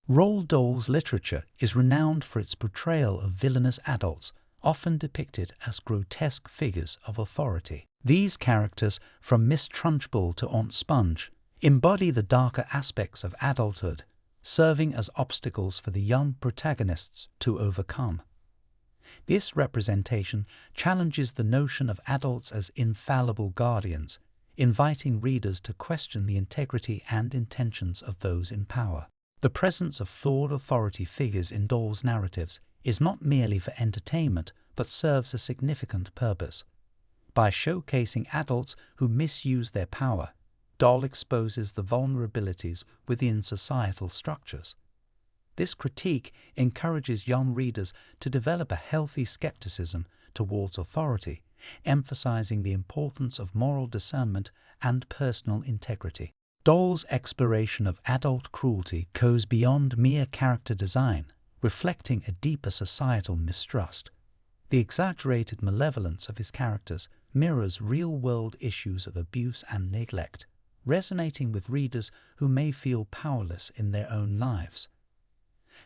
Roald Dahl's literature is renowned for its portrayal of villainous adults, often depicted as grotesque figures of authority. These characters, from Miss Trunchbull to Aunt Sponge, embody the darker aspects of adulthood, serving as obstacles for the young protagonists to overcome. This representation challenges the notion of adults as infallible guardians, inviting readers to question the integrity and intentions of those in power. The presence of flawed authority figures in Dahl's narratives is not merely for entertainment but serves a significant purpose. By showcasing adults who misuse their power, Dahl exposes the vulnerabilities within societal structures. This critique encourages young readers to develop a healthy skepticism towards authority, emphasizing the importance of moral discernment and personal integrity. Dahl's exploration of adult cruelty goes beyond mere character design, reflecting a deeper societal mistrust. The exaggerated malevolence of his characters mirrors real-world issues of abuse and neglect, resonating with readers who may feel powerless in their own lives.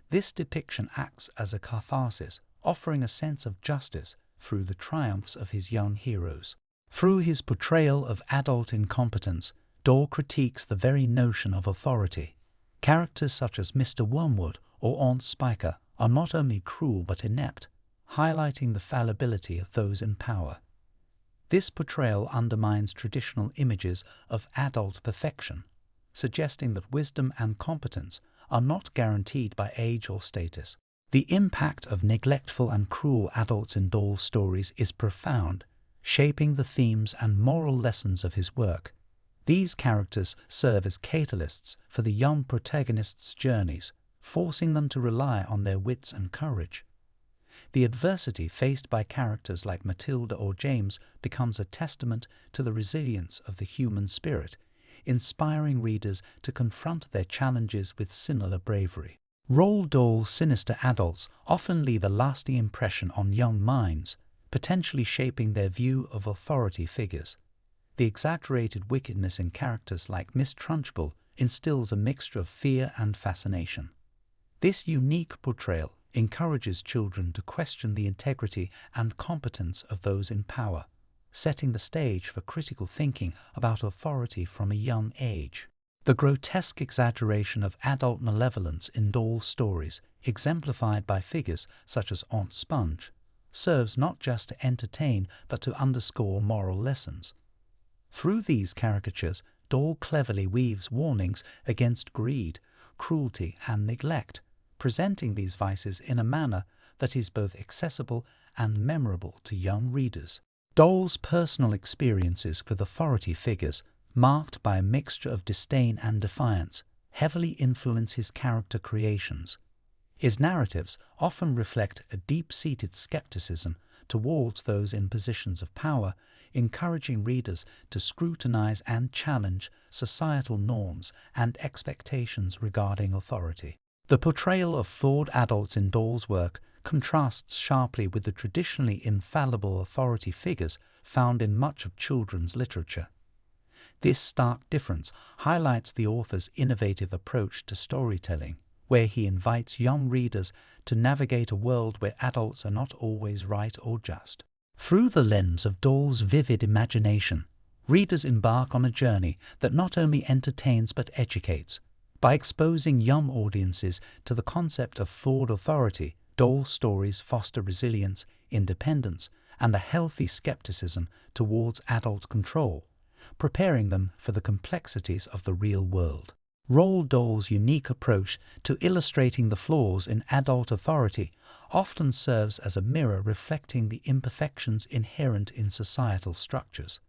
This depiction acts as a catharsis, offering a sense of justice through the triumphs of his young heroes. Through his portrayal of adult incompetence, Dahl critiques the very notion of authority. Characters such as Mr. Wormwood or Aunt Spiker are not only cruel but inept, highlighting the fallibility of those in power. This portrayal undermines traditional images of adult perfection, suggesting that wisdom and competence are not guaranteed by age or status. The impact of neglectful and cruel adults in Dahl's stories is profound, shaping the themes and moral lessons of his work. These characters serve as catalysts for the young protagonists' journeys, forcing them to rely on their wits and courage. The adversity faced by characters like Matilda or James becomes a testament to the resilience of the human spirit, inspiring readers to confront their challenges with similar bravery. Roald Dahl's sinister adults often leave a lasting impression on young minds, potentially shaping their view of authority figures. The exaggerated wickedness in characters like Miss Trunchbull instills a mixture of fear and fascination. This unique portrayal encourages children to question the integrity and competence of those in power, setting the stage for critical thinking about authority from a young age. The grotesque exaggeration of adult malevolence in Dahl's stories, exemplified by figures such as Aunt Sponge, serves not just to entertain but to underscore moral lessons. Through these caricatures, Dahl cleverly weaves warnings against greed, cruelty, and neglect, presenting these vices in a manner that is both accessible and memorable to young readers. Dahl's personal experiences with authority figures, marked by a mixture of disdain and defiance, heavily influence his character creations. His narratives often reflect a deep-seated skepticism towards those in positions of power, encouraging readers to scrutinize and challenge societal norms and expectations regarding authority. The portrayal of flawed adults in Dahl's work contrasts sharply with the traditionally infallible authority figures found in much of children's literature. This stark difference highlights the author's innovative approach to storytelling, where he invites young readers to navigate a world where adults are not always right or just. Through the lens of Dahl's vivid imagination, readers embark on a journey that not only entertains but educates. By exposing young audiences to the concept of flawed authority, Dahl's stories foster resilience, independence, and a healthy skepticism towards adult control, preparing them for the complexities of the real world. Roald Dahl's unique approach to illustrating the flaws in adult authority often serves as a mirror reflecting the imperfections inherent in societal structures.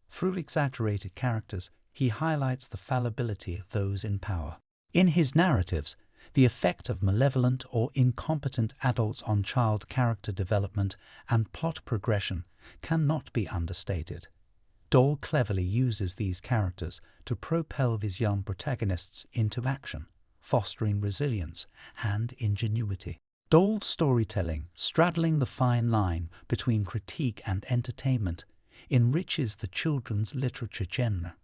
Through exaggerated characters, he highlights the fallibility of those in power. In his narratives, the effect of malevolent or incompetent adults on child character development and plot progression cannot be understated. Dahl cleverly uses these characters to propel his young protagonists into action, fostering resilience and ingenuity. Dahl's storytelling, straddling the fine line between critique and entertainment, enriches the children's literature genre.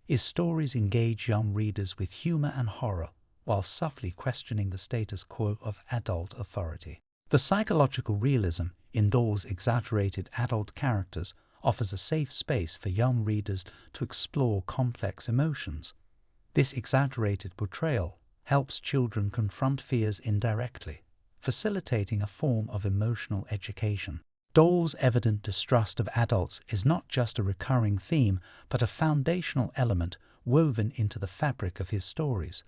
His stories engage young readers with humor and horror, while subtly questioning the status quo of adult authority. The psychological realism in Dahl's exaggerated adult characters offers a safe space for young readers to explore complex emotions. This exaggerated portrayal helps children confront fears indirectly, facilitating a form of emotional education. Dahl's evident distrust of adults is not just a recurring theme, but a foundational element woven into the fabric of his stories.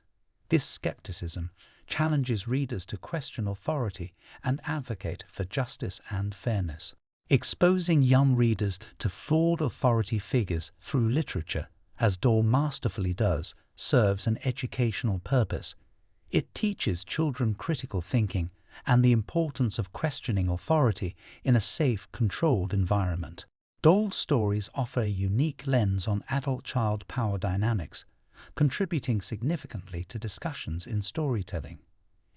This skepticism challenges readers to question authority and advocate for justice and fairness. Exposing young readers to flawed authority figures through literature, as Dahl masterfully does, serves an educational purpose. It teaches children critical thinking and the importance of questioning authority in a safe, controlled environment. Dahl's stories offer a unique lens on adult-child power dynamics, contributing significantly to discussions in storytelling.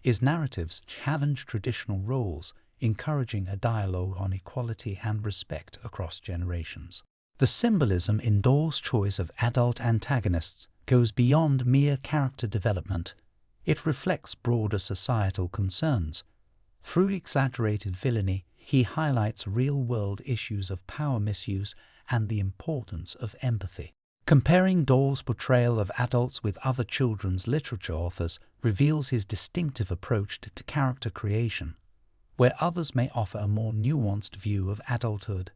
His narratives challenge traditional roles, encouraging a dialogue on equality and respect across generations. The symbolism in Dahl's choice of adult antagonists goes beyond mere character development. It reflects broader societal concerns. Through exaggerated villainy, he highlights real-world issues of power misuse and the importance of empathy. Comparing Dahl's portrayal of adults with other children's literature authors reveals his distinctive approach to character creation. Where others may offer a more nuanced view of adulthood,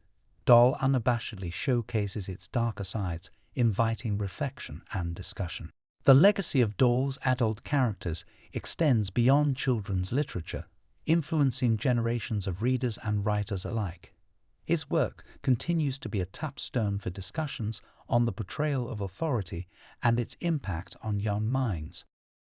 Dahl unabashedly showcases its darker sides, inviting reflection and discussion. The legacy of Dahl's adult characters extends beyond children's literature, influencing generations of readers and writers alike. His work continues to be a touchstone for discussions on the portrayal of authority and its impact on young minds.